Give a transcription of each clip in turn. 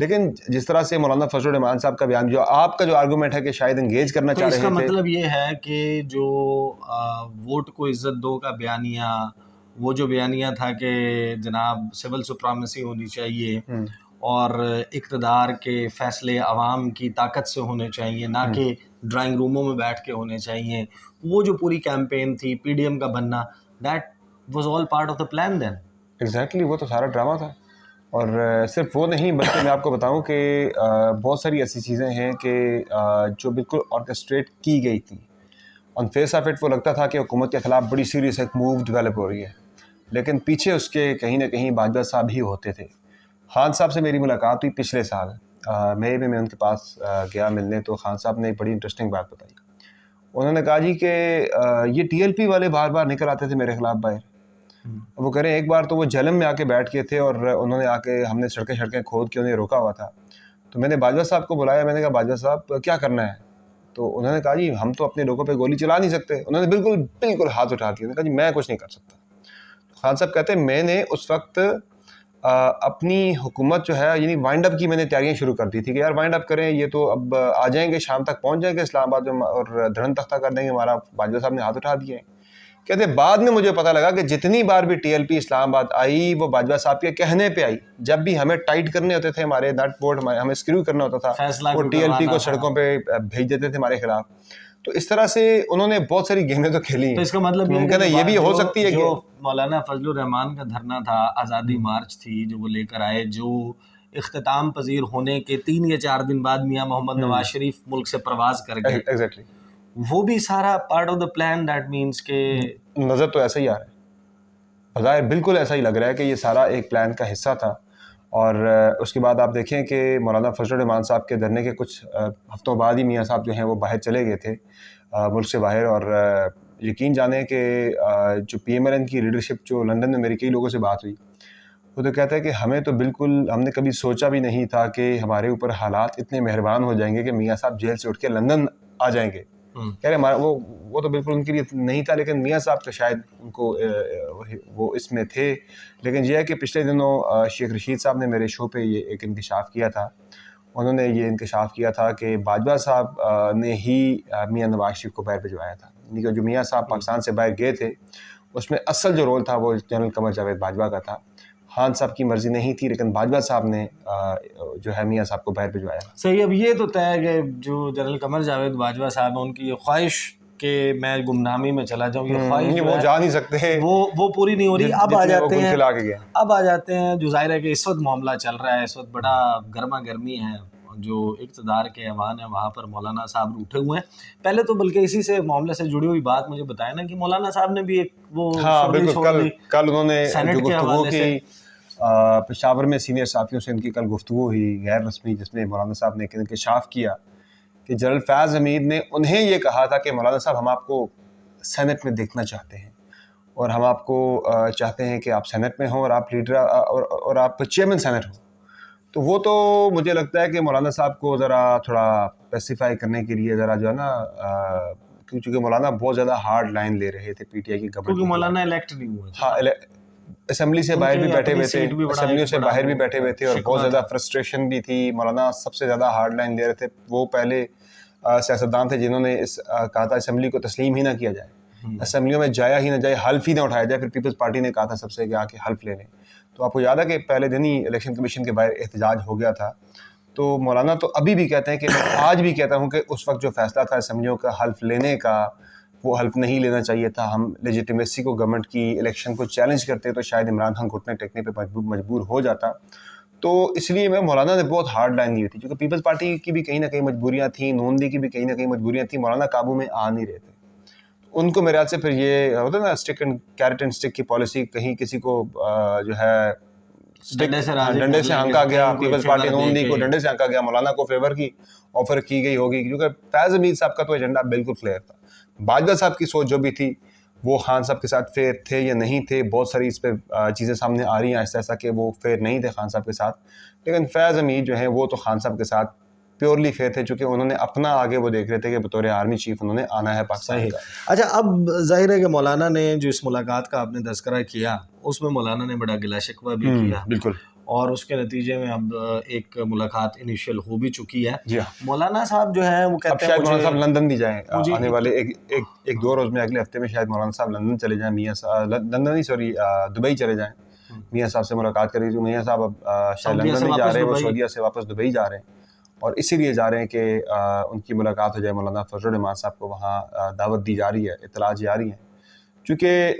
لیکن جس طرح سے مولانا فضل الرحمان صاحب کا بیان، جو آپ کا جو آرگومنٹ ہے کہ شاید انگیج کرنا چاہ رہے تھے، اس کا مطلب یہ ہے کہ جو ووٹ کو عزت دو کا بیانیہ، وہ جو بیانیہ تھا کہ جناب سول سپرامیسی ہونی چاہیے اور اقتدار کے فیصلے عوام کی طاقت سے ہونے چاہیے، نہ کہ ڈرائنگ روموں میں بیٹھ کے ہونے چاہیے، وہ جو پوری کیمپین تھی پی ڈی ایم کا بننا، that was all part of the plan then. Exactly, وہ تو سارا ڈرامہ تھا. اور صرف وہ نہیں بلکہ میں آپ کو بتاؤں کہ بہت ساری ایسی چیزیں ہیں کہ جو بالکل آرکسٹریٹ کی گئی تھیں. آن فیس آف اٹ وہ لگتا تھا کہ حکومت کے خلاف بڑی سیریس ایک موو ڈیولپ ہو رہی ہے، لیکن پیچھے اس کے کہیں نہ کہیں باجوہ صاحب ہی ہوتے تھے. خان صاحب سے میری ملاقات ہوئی پچھلے سال مئی میں ان کے پاس گیا ملنے، تو خان صاحب نے ایک بڑی انٹرسٹنگ بات بتائی. انہوں نے کہا جی کہ یہ ٹی ایل پی والے بار بار نکل آتے تھے میرے خلاف باہر. وہ کہہ رہے ہیں ایک بار تو وہ جہلم میں آ کے بیٹھ کے تھے اور انہوں نے آ کے، ہم نے سڑکیں کھود کے انہیں روکا ہوا تھا. تو میں نے باجوہ صاحب کو بلایا، میں نے کہا باجوہ صاحب کیا کرنا ہے؟ تو انہوں نے کہا جی ہم تو اپنے لوگوں پہ گولی چلا نہیں سکتے. انہوں نے بالکل ہاتھ اٹھا دیا. انہوں نے کہا جی میں کچھ نہیں کر سکتا. خان صاحب کہتے ہیں میں نے اس وقت اپنی حکومت جو ہے یعنی وائنڈ اپ کی میں نے تیاریاں شروع کر دی تھی کہ یار وائنڈ اپ کریں، یہ تو اب آ جائیں گے، شام تک پہنچ جائیں گے اسلام آباد میں اور دھڑن تختہ کر دیں گے. ہمارا باجوہ صاحب نے ہاتھ اٹھا دیے. کہتے بعد میں مجھے پتہ لگا کہ جتنی بار بھی ٹی ایل پی اسلام آباد آئی وہ باجوہ صاحب کے کہنے پہ آئی. جب بھی ہمیں ٹائٹ کرنے ہوتے تھے، ہمارے نٹ بورڈ ہمیں اسکریو کرنا ہوتا تھا، وہ ٹی ایل پی کو سڑکوں پہ بھیج دیتے تھے ہمارے خلاف. تو اس طرح سے انہوں نے بہت ساری گیمیں تو کھیلی ہیں. تو اس کا مطلب یہ بھی ہو سکتی ہے کہ جو مولانا فضل الرحمان کا دھرنا تھا، آزادی مارچ تھی جو وہ لے کر آئے، جو اختتام پذیر ہونے کے 3 یا 4 دن بعد میاں محمد نواز شریف ملک سے پرواز کر گئے، ایگزیکٹلی وہ بھی سارا part of the plan. That means کہ نظر تو ایسا ہی آ رہا ہے، بظاہر بالکل ایسا ہی لگ رہا ہے کہ یہ سارا ایک پلان کا حصہ تھا. اور اس کے بعد آپ دیکھیں کہ مولانا فضل الرحمان صاحب کے دھرنے کے کچھ ہفتوں بعد ہی میاں صاحب جو ہیں وہ باہر چلے گئے تھے ملک سے باہر. اور یقین جانیں کہ جو پی ایم ایل این کی لیڈرشپ، جو لندن میں میری کئی لوگوں سے بات ہوئی، وہ تو کہتا ہے کہ ہمیں تو بالکل، ہم نے کبھی سوچا بھی نہیں تھا کہ ہمارے اوپر حالات اتنے مہربان ہو جائیں گے کہ میاں صاحب جیل سے اٹھ کے لندن آ جائیں گے. کہہ رہے ہمارا وہ تو بالکل ان کے لیے نہیں تھا، لیکن میاں صاحب تو شاید ان کو وہ اس میں تھے. لیکن یہ ہے کہ پچھلے دنوں شیخ رشید صاحب نے میرے شو پہ یہ ایک انکشاف کیا تھا. انہوں نے یہ انکشاف کیا تھا کہ باجوہ صاحب نے ہی میاں نواز شریف کو باہر بھجوایا تھا. یعنی کہ جو میاں صاحب پاکستان سے باہر گئے تھے اس میں اصل جو رول تھا وہ جنرل قمر جاوید باجوہ کا تھا. خان صاحب کی مرضی نہیں تھی، لیکن باجوہ صاحب نے جو ہے میاں صاحب کو باہر بھجوایا. صحیح. اب یہ تو طے ہے کہ جو جنرل قمر جاوید باجوہ صاحب ہیں، ان کی یہ خواہش کہ میں گمنامی میں چلا جاؤں، یہ خواہش وہ جا نہیں سکتے، وہ پوری نہیں ہو رہی. اب آ جاتے ہیں جو ظاہر ہے کہ اس وقت معاملہ چل رہا ہے، اس وقت بڑا گرما گرمی ہے. جو اقتدار کے ایوان ہے وہاں پر مولانا صاحب اٹھے ہوئے ہیں. پہلے تو بلکہ اسی سے معاملے سے جڑی ہوئی بات مجھے بتایا نا کہ مولانا صاحب نے بھی ایک وہ کل انہوں نے سینٹ کے حوالے سے پشاور میں سینئر صحافیوں سے ان کی کل گفتگو ہوئی غیر رسمی، جس میں مولانا صاحب نے انکشاف کیا کہ جنرل فیاض حمید نے انہیں یہ کہا تھا کہ مولانا صاحب ہم آپ کو سینٹ میں دیکھنا چاہتے ہیں اور ہم آپ کو چاہتے ہیں کہ آپ سینٹ میں ہوں اور آپ لیڈر اور آپ چیئرمین سینٹ ہوں. تو وہ تو مجھے لگتا ہے کہ مولانا صاحب کو ذرا تھوڑا اسپیسیفائی کرنے کے لیے ذرا جو ہے نا، کیونکہ مولانا بہت زیادہ ہارڈ لائن لے رہے تھے پی ٹی آئی کی گورنمنٹ، کیونکہ مولانا الیکٹ نہیں ہوئے. ہاں، اسمبلی سے باہر بھی بیٹھے ہوئے تھے، اسمبلیوں سے باہر بھی بیٹھے ہوئے تھے اور بہت زیادہ فرسٹریشن بھی تھی. مولانا سب سے زیادہ ہارڈ لائن لے رہے تھے. وہ پہلے سیاستدان تھے جنہوں نے کہا تھا اسمبلی کو تسلیم ہی نہ کیا جائے، اسمبلیوں میں جایا ہی نہ جائے، حلف ہی نہ اٹھایا جائے. پھر پیپلز پارٹی نے کہا تھا سب سے کہ آ کے حلف لے لیں. تو آپ کو یاد ہے کہ پہلے دن ہی الیکشن کمیشن کے باہر احتجاج ہو گیا تھا. تو مولانا تو ابھی بھی کہتے ہیں کہ میں آج بھی کہتا ہوں کہ اس وقت جو فیصلہ تھا اسمبلیوں کا حلف لینے کا، وہ حلف نہیں لینا چاہیے تھا. ہم لیجیٹیمیسی کو، گورنمنٹ کی الیکشن کو چیلنج کرتے تو شاید عمران خان گھٹنے ٹیکنے پہ مجبور ہو جاتا. تو اس لیے میں مولانا نے بہت ہارڈ لائن لی تھی، کیونکہ پیپلز پارٹی کی بھی کہیں نہ کہیں مجبوریاں تھیں، نون دی کی بھی کہیں نہ کہیں مجبوریاں تھیں. مولانا قابو میں آ نہیں رہے تھے. ان کو میرے خیال سے پھر یہ ہوتا ہے نا stick and carrot and stick کی پالیسی، کہیں کسی کو جو ہے ڈنڈے سے ہانکا گیا، پیپلز پارٹی نون دی کو ڈنڈے سے ہانکا گیا، مولانا کو فیور کی آفر کی گئی ہوگی. کیونکہ فیاض حمید صاحب کا تو ایجنڈا بالکل کلیئر تھا. باجوہ صاحب کی سوچ جو بھی تھی، وہ خان صاحب کے ساتھ فیئر تھے یا نہیں تھے، بہت ساری اس پہ چیزیں سامنے آ رہی ہیں ایسا ایسا کہ وہ فیئر نہیں تھے خان صاحب کے ساتھ. لیکن فیاض حمید جو ہیں وہ تو خان صاحب کے ساتھ پیورلی فیئر تھے، چونکہ انہوں نے اپنا آگے وہ دیکھ رہے تھے کہ بطور آرمی چیف انہوں نے آنا ہے پاکستان کا. اچھا، اب ظاہر ہے کہ مولانا نے جو اس ملاقات کا آپ نے تذکرہ کیا، اس میں مولانا نے بڑا گلہ شکوہ بھی کیا. بالکل. اور اس کے نتیجے میں اب ایک ملاقات انیشیل ہو بھی چکی ہے. جی ہاں. مولانا صاحب جو ہیں وہ کہتے ہیں شاید مولانا صاحب لندن بھی جائیں مجھے آنے والے ایک دو روز میں, اگلے ہفتے میں شاید مولانا صاحب لندن چلے جائیں. میاں صاحب لندن نہیں سوری دبئی چلے جائیں, میاں صاحب سے ملاقات کریں. جو میاں صاحب اب شاید لندن نہیں جا رہے, وہ سعودیہ سے واپس دبئی جا رہے ہیں, اور اسی لیے جا رہے ہیں کہ ان کی ملاقات ہو جائے. مولانا فضل الرحمان صاحب کو وہاں دعوت دی جا رہی ہے, اطلاعات جاری ہیں. چونکہ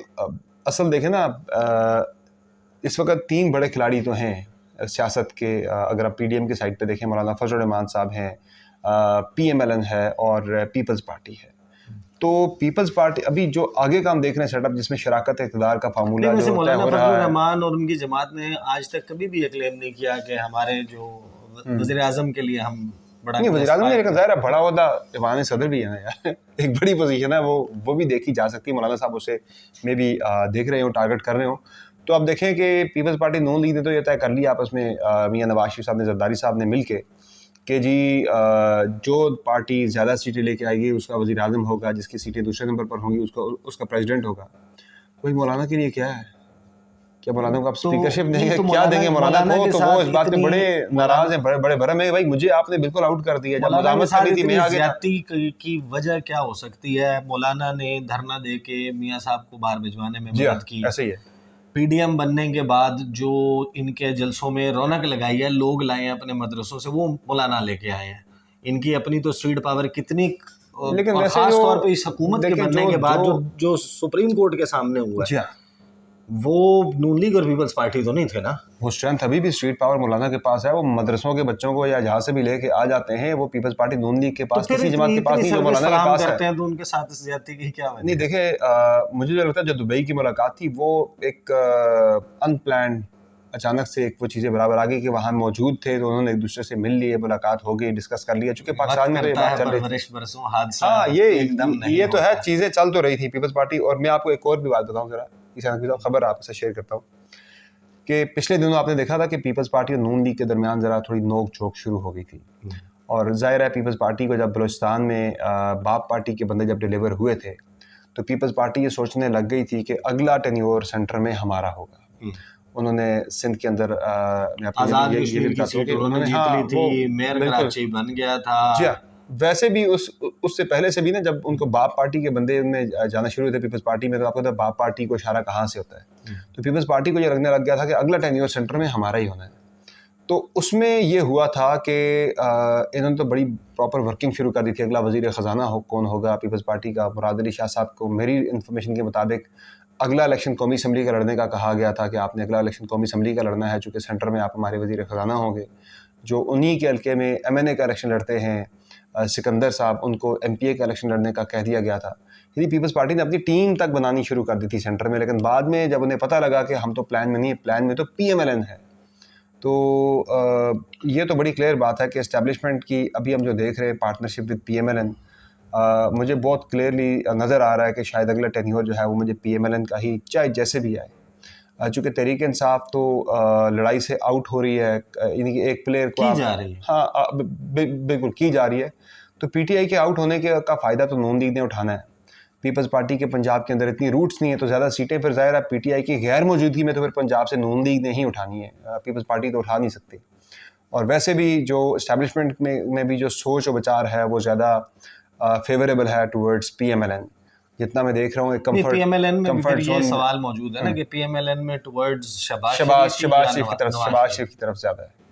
اصل دیکھیں نا, اس وقت 3 بڑے کھلاڑی تو ہیں سیاست کے. اگر آپ پی ڈی ایم کے سائڈ پہ دیکھیں, مولانا فضل الرحمان صاحب ہیں, پی ایم ایل این ہے, اور پیپلز پارٹی ہے. تو پیپلز پارٹی ابھی جو آگے کا ہم دیکھ رہے ہیں سیٹ اپ, جس میں شراکت اقتدار کا فارمولہ جو طے مولانا ہو فضل رہا ہے. الرحمان اور ان کی جماعت نے آج تک کبھی بھی یہ کلیم نہیں کیا کہ ہمارے جو وزیر اعظم کے لیے ہم بڑا نہیں, وزیر اعظم نے لیکن ظاہر ہے بڑا عہدہ ایوان صدر بھی ہے نا یار, ایک بڑی پوزیشن ہے, وہ بھی دیکھی جا سکتی ہے. مولانا صاحب اسے میں بھی دیکھ رہے ہوں, ٹارگٹ کر رہے ہوں. تو آپ دیکھیں کہ پیپلز پارٹی نون لیگ نے تو یہ طے کر لیا آپس میں, میاں نواز شریف صاحب نے, زرداری صاحب نے مل کے, کہ جی جو پارٹی زیادہ سیٹیں لے کے آئے گی اس کا وزیر اعظم ہوگا, جس کی سیٹیں دوسرے نمبر پر ہوں گی اس کا پریزیڈنٹ ہوگا. وہی مولانا کے لیے کیا ہے, کیا مولانا کو آپ اسپیکرشپ دیں گے, کیا دیں گے مولانا کو؟ تو وہ اس بات پہ بڑے ناراض ہیں, بڑے برہم ہیں. بھائی مجھے آپ نے بالکل آؤٹ کر دیا, جب مزاحمت کرنی تھی میں آ گیا. زیادتی کی وجہ کیا ہو سکتی ہے؟ مولانا نے دھرنا دے کے میاں صاحب کو باہر بھجوانے میں مدد کی. ایسے ہی ہے. پی ڈی ایم بننے کے بعد جو ان کے جلسوں میں رونق لگائی ہے, لوگ لائے ہیں اپنے مدرسوں سے, وہ مولانا لے کے آئے ہیں. ان کی اپنی تو اسٹریٹ پاور کتنی, لیکن خاص طور پہ اس حکومت کے بننے کے بعد جو سپریم کورٹ کے سامنے ہوا ہے, وہ نون لیگ اور پیپلز پارٹی تو نہیں تھے نا. وہ اسٹرینتھ ابھی بھی اسٹریٹ پاور مولانا کے پاس ہے. وہ مدرسوں کے بچوں کو یا جہاں سے بھی لے کے آ جاتے ہیں, وہ پیپلز پارٹی نون لیگ کے پاس, کسی جماعت کے پاس نہیں, جو مولانا کے پاس ہے. تو ان کے ساتھ زیادتی کی کیا وجہ؟ نہیں دیکھیں, مجھے جو لگتا ہے جو دبئی کی ملاقات تھی وہ ایک ان پلانڈ, اچانک سے ایک وہ چیزیں برابر آ گئی کہ وہاں موجود تھے تو انہوں نے ایک دوسرے سے مل لیے, ملاقات ہو گئی, ڈسکس کر لیا. چونکہ پاکستان میں تو یہ بات چل رہی تھی. ہاں, یہ تو ہے, چیزیں چل تو رہی تھی پیپلز پارٹی. اور میں آپ کو ایک اور بھی بات بتاؤں ذرا, خبر آپ سے شیئر کرتا ہوں کہ پچھلے دنوں آپ نے دیکھا تھا کہ پیپلز پارٹی اور نون لیگ کے درمیان ذرا تھوڑی نوک جھوک شروع ہو گئی تھی. اور ظاہر ہے پیپلز پارٹی کو جب بلوچستان میں باپ پارٹی کے بندے جب ڈیلیور ہوئے تھے, تو پیپلز پارٹی یہ سوچنے لگ گئی تھی کہ اگلا ٹینیور سینٹر میں ہمارا ہوگا. انہوں نے سندھ کے اندر بن گیا تھا. جی ہاں, ویسے بھی اس سے پہلے سے بھی نا, جب ان کو باپ پارٹی کے بندے میں جانا شروع ہوتے پیپلز پارٹی میں, تو آپ کو باپ پارٹی کو اشارہ کہاں سے ہوتا ہے, تو پیپلز پارٹی کو یہ لگنے لگ گیا تھا کہ اگلا ٹینیور سینٹر میں ہمارا ہی ہونا ہے. تو اس میں یہ ہوا تھا کہ انہوں نے تو بڑی پراپر ورکنگ شروع کر دی تھی. اگلا وزیر خزانہ کون ہوگا پیپلز پارٹی کا, مراد علی شاہ صاحب کو میری انفارمیشن کے مطابق اگلا الیکشن قومی اسمبلی کا لڑنے کا کہا گیا تھا کہ آپ نے اگلا الیکشن قومی اسمبلی کا لڑنا ہے, چونکہ سینٹر میں آپ ہمارے وزیر خزانہ ہوں گے. جو انہی کے حلقے میں ایم این اے کا الیکشن لڑتے ہیں سکندر صاحب, ان کو ایم پی اے کا الیکشن لڑنے کا کہہ دیا گیا تھا. یعنی پیپلز پارٹی نے اپنی ٹیم تک بنانی شروع کر دی تھی سینٹر میں. لیکن بعد میں جب انہیں پتہ لگا کہ ہم تو پلان میں نہیں ہیں, پلان میں تو پی ایم ایل این ہے, تو یہ تو بڑی کلیئر بات ہے کہ اسٹیبلشمنٹ کی ابھی ہم جو دیکھ رہے ہیں partnership with P M L N, مجھے بہت کلیئرلی نظر آ رہا ہے کہ شاید اگلا ٹینیور جو ہے وہ مجھے پی ایم ایل این کا ہی, چاہے جیسے بھی آئے. چونکہ تحریک انصاف تو لڑائی سے آؤٹ ہو رہی ہے, یعنی کہ ایک پلیئر کو ہاں بالکل کی جا رہی ہے. تو پی ٹی آئی کے آؤٹ ہونے کا فائدہ تو نون لیگ نے اٹھانا ہے. پیپلز پارٹی کے پنجاب کے اندر اتنی روٹس نہیں ہے, تو زیادہ سیٹیں پھر ظاہر ہے پی ٹی آئی کی غیر موجودگی میں تو پھر پنجاب سے نون لیگ نے ہی اٹھانی ہے, پیپلز پارٹی تو اٹھا نہیں سکتی. اور ویسے بھی جو اسٹیبلشمنٹ میں بھی جو سوچ و بچار ہے وہ زیادہ فیوریبل ہے towards P M L N. جتنا میں دیکھ رہا ہوں ایک پی ایم ایل این میں یہ سوال موجود ہے نا کہ پی ایم ایل این میں ٹورڈز شہباز شریف کی طرف زیادہ ہے.